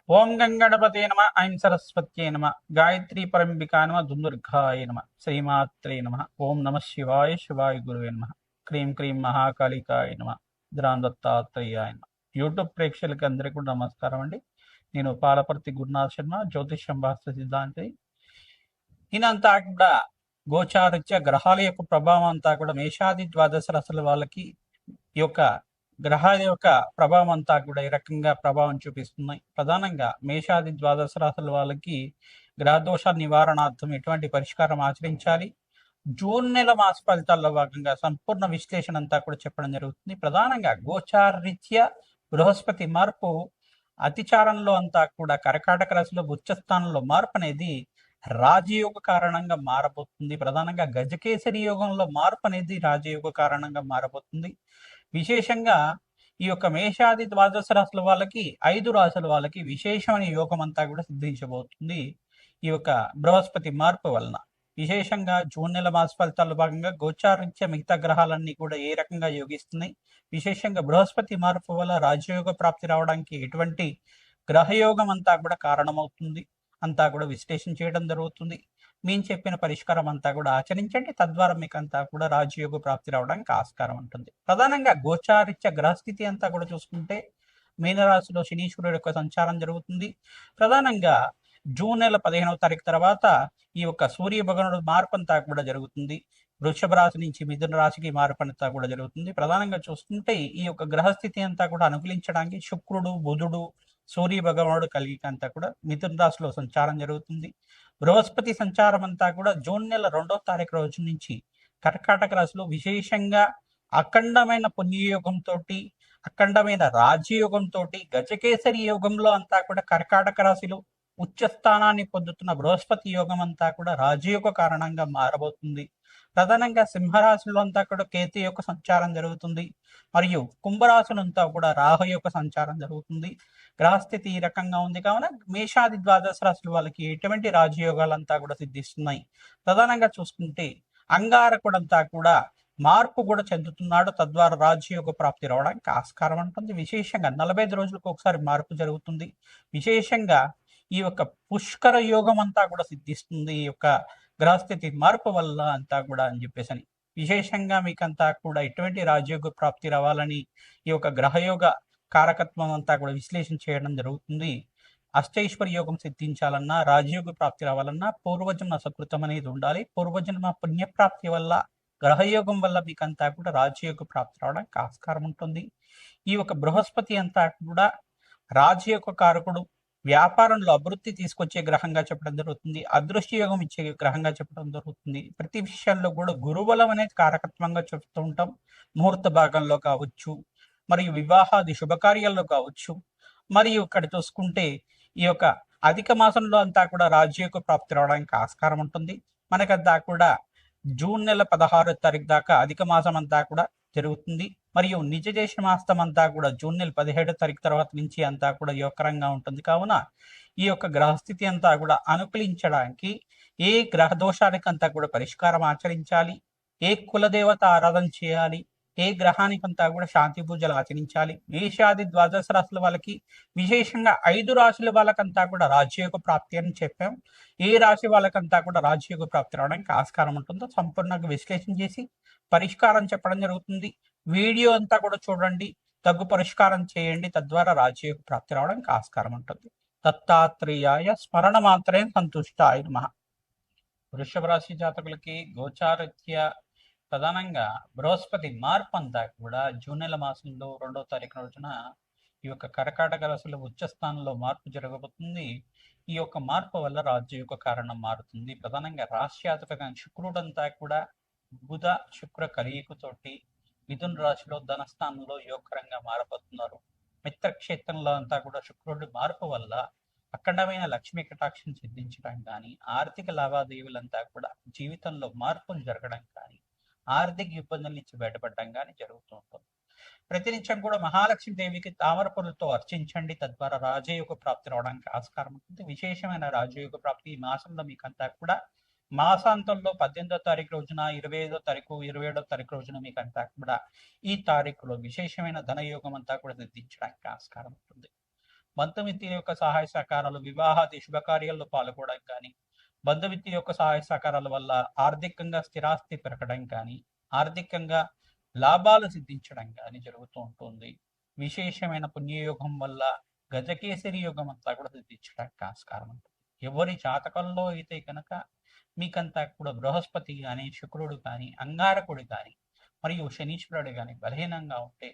ఓం గంగణపతే నమ ఐం సరస్వత్యై నమ గాయత్రీ పరంబికా నమ దుందుర్గాయ నమ శ్రీమాత్రే నమ ఓం నమ శివాయ శివాయ గురువే నమ క్రీం క్రీం మహాకాళికాయ నమ దత్తాత్రేయాయ నమ. యూట్యూబ్ ప్రేక్షకులకి అందరికీ కూడా నమస్కారం అండి. నేను పాలపర్తి గురునాథ్ శర్మ, జ్యోతిష్యం వాస్తు సిద్ధాంతి. ఈయనంతా కూడా గోచారిత్య గ్రహాల యొక్క ప్రభావం అంతా కూడా మేషాది ద్వాదశ రాశుల వాళ్ళకి ఈ యొక్క గ్రహాల యొక్క ప్రభావం అంతా కూడా ఈ రకంగా ప్రభావం చూపిస్తున్నాయి. ప్రధానంగా మేషాది ద్వాదశ రాశుల వాళ్ళకి గ్రహదోష నివారణార్థం ఎటువంటి పరిష్కారం ఆచరించాలి, జూన్ నెల మాస ఫలితాల్లో భాగంగా సంపూర్ణ విశ్లేషణ అంతా కూడా చెప్పడం జరుగుతుంది. ప్రధానంగా గోచారరీత్యా బృహస్పతి మార్పు అతిచారంలో అంతా కూడా కర్కాటక రాశిలో ఉచ్చ స్థానంలో మార్పు అనేది రాజయోగ కారణంగా మారబోతుంది. ప్రధానంగా గజకేసరి యోగంలో మార్పు అనేది రాజయోగ కారణంగా మారబోతుంది. విశేషంగా ఈ యొక్క మేషాది ద్వాదశ రాశుల వాళ్ళకి 5 రాశుల వాళ్ళకి విశేషమైన యోగం అంతా కూడా సిద్ధించబోతుంది ఈ యొక్క బృహస్పతి మార్పు వలన. విశేషంగా జూన్ నెల మాస ఫలితాల్లో భాగంగా గోచారించే మిగతా గ్రహాలన్నీ కూడా ఏ రకంగా యోగిస్తున్నాయి, విశేషంగా బృహస్పతి మార్పు వల్ల రాజయోగ ప్రాప్తి రావడానికి ఎటువంటి గ్రహయోగం అంతా కూడా కారణమవుతుంది అంతా కూడా విశ్లేషణ చేయడం జరుగుతుంది. మేము చెప్పిన పరిష్కారం అంతా కూడా ఆచరించండి, తద్వారా మీకు అంతా కూడా రాజయోగ ప్రాప్తి రావడానికి ఆస్కారం ఉంటుంది. ప్రధానంగా గోచారిత్య గ్రహస్థితి అంతా కూడా చూసుకుంటే మీనరాశిలో శనీశ్వరుడు యొక్క సంచారం జరుగుతుంది. ప్రధానంగా జూన్ నెల 15వ తారీఖు తర్వాత ఈ యొక్క సూర్య భగవానుడు మార్పు అంతా కూడా జరుగుతుంది. వృషభ రాశి నుంచి మిథున రాశికి మార్పు అంతా కూడా జరుగుతుంది. ప్రధానంగా చూసుకుంటే ఈ యొక్క గ్రహస్థితి అంతా కూడా అనుకూలించడానికి శుక్రుడు, బుధుడు, సూర్య భగవానుడు కలిగిక అంతా కూడా మిథున రాశిలో సంచారం జరుగుతుంది. బృహస్పతి సంచారం అంతా కూడా జూన్ నెల 2వ తారీఖు రోజు నుంచి కర్కాటక రాశిలో విశేషంగా అఖండమైన పుణ్యయోగంతో, అఖండమైన రాజయోగంతో, గజకేసరి యోగంలో అంతా కూడా కర్కాటక రాశిలో ఉచ్చ స్థానాన్ని పొందుతున్న బృహస్పతి యోగం అంతా కూడా రాజయోగ కారణంగా మారబోతుంది. ప్రధానంగా సింహరాశిలో అంతా కూడా కేతు యొక్క సంచారం జరుగుతుంది, మరియు కుంభరాశులు అంతా కూడా రాహు యొక్క సంచారం జరుగుతుంది. గ్రహస్థితి ఈ రకంగా ఉంది కావున మేషాది ద్వాదశ రాశుల వాళ్ళకి ఎటువంటి రాజయోగాలంతా కూడా సిద్ధిస్తున్నాయి. ప్రధానంగా చూసుకుంటే అంగారకుడంతా కూడా మార్పు కూడా చెందుతున్నాడు, తద్వారా రాజయోగ ప్రాప్తి రావడానికి ఆస్కారం ఉంటుంది. విశేషంగా 45 రోజులకు ఒకసారి మార్పు జరుగుతుంది. విశేషంగా ఈ యొక్క పుష్కర యోగం అంతా కూడా సిద్ధిస్తుంది ఈ యొక్క గ్రహస్థితి మార్పు వల్ల అంతా కూడా అని చెప్పేసి. విశేషంగా మీకంతా కూడా ఎటువంటి రాజయోగ ప్రాప్తి రావాలని ఈ యొక్క గ్రహయోగ కారకత్వం అంతా కూడా విశ్లేషణ చేయడం జరుగుతుంది. అష్టైశ్వర్య యోగం సిద్ధించాలన్నా, రాజయోగ ప్రాప్తి రావాలన్నా పూర్వజన్మ సకృతం అనేది ఉండాలి. పూర్వజన్మ పుణ్యప్రాప్తి వల్ల, గ్రహయోగం వల్ల మీకంతా కూడా రాజయోగ ప్రాప్తి రావడానికి ఆస్కారం ఉంటుంది. ఈ యొక్క బృహస్పతి అంతా కూడా రాజయోగ కారకుడు, వ్యాపారంలో అభివృద్ధి తీసుకొచ్చే గ్రహంగా చెప్పడం జరుగుతుంది. అదృష్ట యోగం ఇచ్చే గ్రహంగా చెప్పడం జరుగుతుంది. ప్రతి విషయాల్లో కూడా గురుబలం అనేది కారకత్వంగా చెప్తూ ఉంటాం. ముహూర్త భాగంలో కావచ్చు, మరియు వివాహాది శుభకార్యాల్లో కావచ్చు, మరియు ఇక్కడ చూసుకుంటే ఈ యొక్క అధిక మాసంలో అంతా కూడా రాజయోగ ప్రాప్తి రావడానికి ఆస్కారం ఉంటుంది. మనకంతా కూడా జూన్ నెల 16వ తారీఖు దాకా అధిక మాసం అంతా కూడా జరుగుతుంది, మరియు నిజ దేశ మాసం అంతా కూడా జూన్ నెల 17వ తారీఖు తర్వాత నుంచి అంతా కూడా యోగకరంగా ఉంటుంది. కావున ఈ యొక్క గ్రహస్థితి అంతా కూడా అనుకూలించడానికి ఏ గ్రహ దోషానికి అంతా కూడా పరిష్కారం ఆచరించాలి, ఏ కులదేవత ఆరాధన చేయాలి, ఏ గ్రహానికి అంతా కూడా శాంతి పూజలు ఆచరించాలి. మేషాది ద్వాదశ రాశుల వాళ్ళకి విశేషంగా 5 రాశుల వాళ్ళకంతా కూడా రాజయోగ ప్రాప్తి అని చెప్పాం. ఏ రాశి వాళ్ళకంతా కూడా రాజయోగ ప్రాప్తి రావడానికి ఆస్కారం ఉంటుందో సంపూర్ణంగా విశ్లేషణ చేసి పరిష్కారం చెప్పడం జరుగుతుంది. వీడియో అంతా కూడా చూడండి, తగ్గు పరిష్కారం చేయండి, తద్వారా రాజయోగ ప్రాప్తి రావడానికి ఆస్కారం ఉంటుంది. దత్తాత్రేయాయ స్మరణ మాత్రే సంతుష్టాయ నమః. వృషభ రాశి జాతకులకి గోచారత్య ప్రధానంగా బృహస్పతి మార్పు అంతా కూడా జూన్ నెల మాసంలో 2వ తారీఖు రోజున ఈ యొక్క కర్కాటక రాశిలో ఉచ్చ స్థానంలో మార్పు జరగబోతుంది. ఈ యొక్క మార్పు వల్ల రాజయోగ కారణం మారుతుంది. ప్రధానంగా రాశ్యాధిపతి శుక్రుడు అంతా కూడా బుధ శుక్ర కలయికతోటి మిథున రాశిలో ధనస్థానంలో యోగకరంగా మారబోతున్నారు. మిత్రక్షేత్రంలో అంతా కూడా శుక్రుడి మార్పు వల్ల అఖండమైన లక్ష్మీ కటాక్షం సిద్ధించడం కానీ, ఆర్థిక లావాదేవీలంతా కూడా జీవితంలో మార్పులు జరగడం కానీ, ఆర్థిక ఇబ్బందుల నుంచి బయటపడడం కానీ జరుగుతూ ఉంటుంది. ప్రతినిత్యం కూడా మహాలక్ష్మి దేవికి తామర పూలతో అర్చించండి, తద్వారా రాజయోగ ప్రాప్తి రావడానికి ఆస్కారం ఉంటుంది. విశేషమైన రాజయోగ ప్రాప్తి ఈ మాసంలో మీకంతా కూడా మాసాంతంలో 18వ తారీఖు రోజున, 25వ తారీఖు, 27వ తారీఖు రోజున మీకంతా కూడా ఈ తారీఖులో విశేషమైన ధనయోగం అంతా కూడా సిద్ధించడానికి ఆస్కారం ఉంటుంది. బంధుమిత్రుల యొక్క సహాయ సహకారాలు, వివాహాది శుభకార్యాల్లో పాల్గొనడం కానీ, బంధుమిత్రుల యొక్క సహాయ సహకారాల వల్ల ఆర్థికంగా స్థిరాస్తి పెరగడం కానీ, ఆర్థికంగా లాభాలు సిద్ధించడం కానీ జరుగుతూ ఉంటుంది. విశేషమైన పుణ్యయోగం వల్ల గజకేసరి యోగం అంతా కూడా సిద్ధించడానికి ఆస్కారం ఉంటుంది. ఎవరి జాతకంలో అయితే కనుక మీకంతా కూడా బృహస్పతి కానీ, శుక్రుడు కానీ, అంగారకుడు కానీ, మరియు శనీశ్వరుడు కానీ బలహీనంగా ఉంటే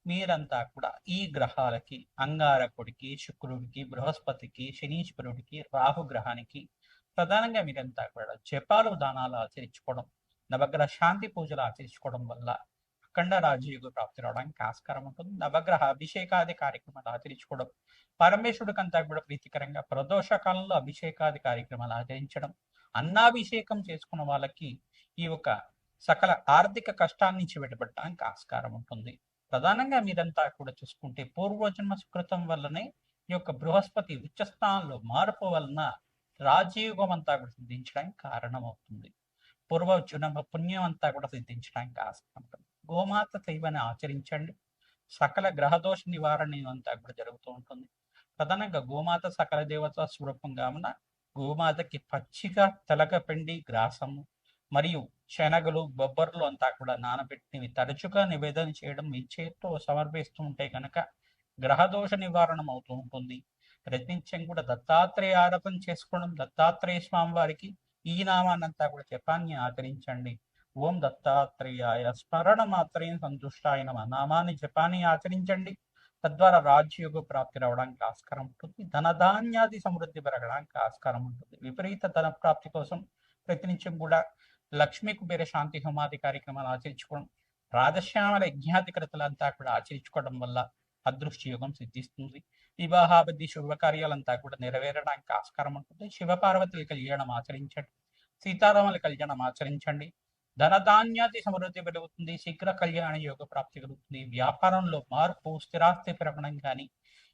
మీరంతా కూడా ఈ గ్రహాలకి, అంగారకుడికి, శుక్రుడికి, బృహస్పతికి, శనీశ్వరుడికి, రాహు గ్రహానికి ప్రధానంగా మీరంతా కూడా జపాలు దానాలు ఆచరించుకోవడం, నవగ్రహ శాంతి పూజలు ఆచరించుకోవడం వల్ల అఖండ రాజయోగ ప్రాప్తి రావడానికి ఆస్కారం ఉంటుంది. నవగ్రహ అభిషేకాది కార్యక్రమాలు ఆచరించుకోవడం, పరమేశ్వరుడికంతా కూడా ప్రీతికరంగా ప్రదోష కాలంలో అభిషేకాది కార్యక్రమాలు ఆచరించడం, అన్నాభిషేకం చేసుకున్న వాళ్ళకి ఈ యొక్క సకల ఆర్థిక కష్టాల నుంచి విడబడటానికి ఆస్కారం ఉంటుంది. ప్రధానంగా మీరంతా కూడా చూసుకుంటే పూర్వజన్మ సుకృతం వల్లనే ఈ యొక్క బృహస్పతి ఉచ్చస్థానంలో మార్పు వలన రాజయోగం అంతా కూడా సిద్ధించడానికి కారణమవుతుంది. పూర్వజన్మ పుణ్యం అంతా కూడా సిద్ధించడానికి ఆస్కారం ఉంటుంది. గోమాత సేవని ఆచరించండి. సకల గ్రహదోష నివారణ అంతా కూడా జరుగుతూ ఉంటుంది. ప్రధానంగా గోమాత సకల దేవత స్వరూపంగా ఉన్న గోమాతకి పచ్చిగా తెలగపిండి, గ్రాసము మరియు శనగలు, బొబ్బర్లు అంతా కూడా నానబెట్టినవి తరచుగా నివేదన చేయడం మీ చేతితో సమర్పిస్తూ ఉంటే కనుక గ్రహదోష నివారణం అవుతూ ఉంటుంది. ప్రతినిత్యం కూడా దత్తాత్రేయ ఆరాధన చేసుకోవడం, దత్తాత్రేయ స్వామి వారికి ఈ నామాన్నంతా కూడా జపాన్ని ఆచరించండి. ఓం దత్తాత్రేయాయ స్మరణ మాత్రేయ సంతుష్టాయ నమః నామాన్ని జపాన్ని ఆచరించండి. తద్వారా రాజ్యయోగ ప్రాప్తి రావడానికి ఆస్కారం ఉంటుంది. ధనధాన్యాది సమృద్ధి పెరగడానికి ఆస్కారం ఉంటుంది. విపరీత ధన ప్రాప్తి కోసం ప్రతినిత్యం కూడా లక్ష్మీ కుబేర శాంతి హోమాది కార్యక్రమాలు ఆచరించుకోవడం, రాజశ్యామల యజ్ఞాధికృతులంతా కూడా ఆచరించుకోవడం వల్ల అదృష్ట యోగం సిద్ధిస్తుంది. వివాహాబద్ధి శుభకార్యాలంతా కూడా నెరవేరడానికి ఆస్కారం ఉంటుంది. శివపార్వతుల కళ్యాణం ఆచరించండి. సీతారాముల కళ్యాణం ఆచరించండి. ధనధాన్యాది సమృద్ధి పెరుగుతుంది. శీఘ్ర కళ్యాణ యోగ ప్రాప్తి కలుగుతుంది. వ్యాపారంలో మార్పు, స్థిరాస్తి పెరగడం కానీ,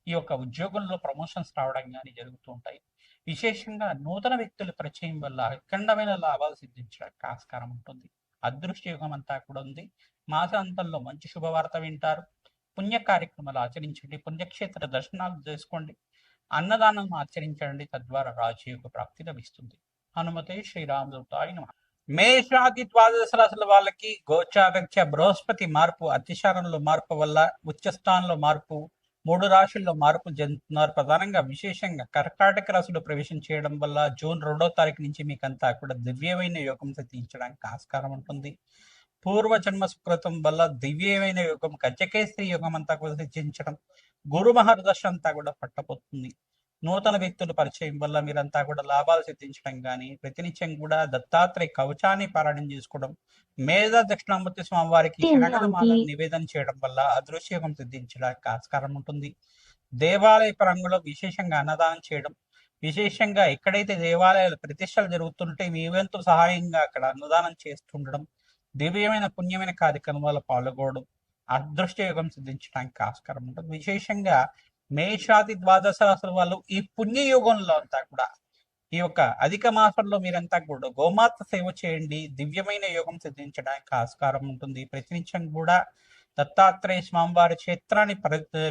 ఈ యొక్క ఉద్యోగంలో ప్రమోషన్స్ రావడం కానీ జరుగుతూ ఉంటాయి. విశేషంగా నూతన వ్యక్తుల పరిచయం వల్ల అఖండమైన లాభాలు సిద్ధించడానికి ఆస్కారం ఉంటుంది. అదృష్ట యోగం అంతా కూడా ఉంది. మాసాంతంలో మంచి శుభవార్త వింటారు. పుణ్య కార్యక్రమాలు ఆచరించండి. పుణ్యక్షేత్ర దర్శనాలు చేసుకోండి. అన్నదానం ఆచరించండి. తద్వారా రాజయోగ ప్రాప్తి లభిస్తుంది. హనుమతే శ్రీరామదూతాయ నమః. మేషాది ద్వాదశ రాశుల వాళ్ళకి గోచారరీత్యా బృహస్పతి మార్పు, అతిశారంలో మార్పు వల్ల ఉచ్చస్థానంలో మార్పు, 3 రాశుల్లో మార్పు చెందుతున్నారు. ప్రధానంగా విశేషంగా కర్కాటక రాశిలో ప్రవేశం చేయడం వల్ల జూన్ 2వ తారీఖు నుంచి మీకంతా కూడా దివ్యమైన యోగం సిద్ధించడానికి ఆస్కారం ఉంటుంది. పూర్వజన్మ సుకృతం వల్ల దివ్యమైన యోగం, గజకేసరి యోగం అంతా కూడా సిద్ధించడం, గురు మహర్దశ అంతా కూడా పట్టబోతుంది. నూతన వ్యక్తుల పరిచయం వల్ల మీరంతా కూడా లాభాలు సిద్ధించడం కానీ, ప్రతినిత్యం కూడా దత్తాత్రేయ కవచాన్ని పారాయణం చేసుకోవడం, మేధా దక్షిణామూర్తి స్వామి వారికి శనగల మాలను నివేదన చేయడం వల్ల అదృశ్యయోగం సిద్ధించడానికి ఆస్కారం ఉంటుంది. దేవాలయ పరంగా విశేషంగా అన్నదానం చేయడం, విశేషంగా ఎక్కడైతే దేవాలయాల ప్రతిష్టలు జరుగుతుంటే మీ వంతు సహాయంగా అక్కడ అన్నదానం చేస్తుండడం, దివ్యమైన పుణ్యమైన కార్యక్రమాల్లో పాల్గొనడం అదృష్ట యోగం సిద్ధించడానికి ఆస్కారం ఉంటుంది. విశేషంగా మేషాది ద్వాదశ రాశుల వాళ్ళు ఈ పుణ్యయోగంలో అంతా కూడా ఈ యొక్క అధిక మాసంలో మీరంతా కూడా గోమాత సేవ చేయండి. దివ్యమైన యోగం సిద్ధించడానికి ఆస్కారం ఉంటుంది. ప్రతినిత్యం కూడా దత్తాత్రేయ స్వామివారి క్షేత్రాన్ని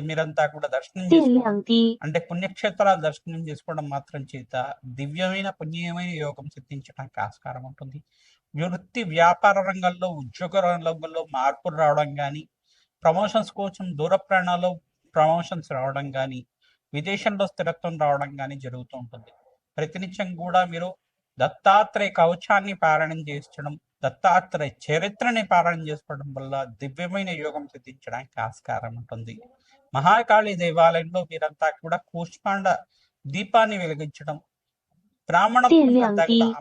మీరంతా కూడా దర్శనం చేసుకోండి. అంటే పుణ్యక్షేత్రాలు దర్శనం చేసుకోవడం మాత్రం చేత దివ్యమైన పుణ్యమైన యోగం సిద్ధించడానికి ఆస్కారం ఉంటుంది. వృత్తి వ్యాపార రంగంలో, ఉద్యోగ రంగంలో మార్పులు రావడం కానీ, ప్రమోషన్స్ కోసం దూర ప్రయాణాల్లో ప్రమోషన్స్ రావడం కానీ, విదేశంలో స్థిరత్వం రావడం కానీ జరుగుతూ ఉంటుంది. ప్రతినిత్యం కూడా మీరు దత్తాత్రేయ కవచాన్ని పారాయణం చేయించడం, దత్తాత్రేయ చరిత్రని పారాయణం చేసుకోవడం వల్ల దివ్యమైన యోగం సిద్ధించడానికి ఆస్కారం ఉంటుంది. మహాకాళి దేవాలయంలో మీరంతా కూడా కూష్మాండ దీపాన్ని వెలిగించడం, బ్రాహ్మణ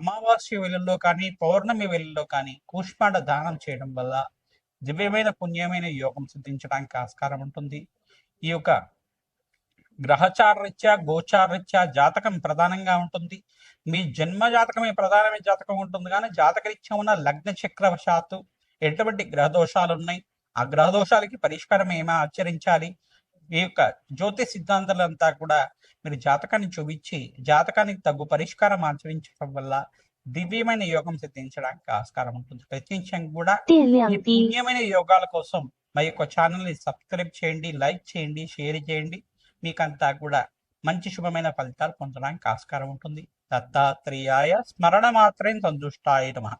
అమావాస్య వేళల్లో కానీ, పౌర్ణమి వేళల్లో కానీ కూష్మాండ దానం చేయడం వల్ల దివ్యమైన పుణ్యమైన యోగం సిద్ధించడానికి ఆస్కారం ఉంటుంది. ఈ యొక్క గ్రహచారరీత్యా, గోచారరీత్యా జాతకం ప్రధానంగా ఉంటుంది. మీ జన్మ జాతకమే ప్రధానమైన జాతకం ఉంటుంది, కానీ జాతకరీత్యా ఉన్న లగ్న చక్రవశాత్తు ఎటువంటి గ్రహదోషాలు ఉన్నాయి, ఆ గ్రహదోషాలకి పరిష్కారం ఏమా ఆచరించాలి, ఈ యొక్క జ్యోతిష్ సిద్ధాంతాలంతా కూడా మీరు జాతకాన్ని చూపించి జాతకానికి తగ్గు పరిష్కారం ఆచరించడం వల్ల దివ్యమైన యోగం సిద్ధించడానికి ఆస్కారం ఉంటుంది. ప్రతినిత్యం కూడా ఈ పుణ్యమైన యోగాల కోసం మా యొక్క ఛానల్ ని సబ్స్క్రైబ్ చేయండి, లైక్ చేయండి, షేర్ చేయండి. మీకంతా కూడా మంచి శుభమైన ఫలితాలు పొందడానికి ఆస్కారం ఉంటుంది. దత్తాత్రేయాయ స్మరణ మాత్రం సంతుష్టాయ నమః.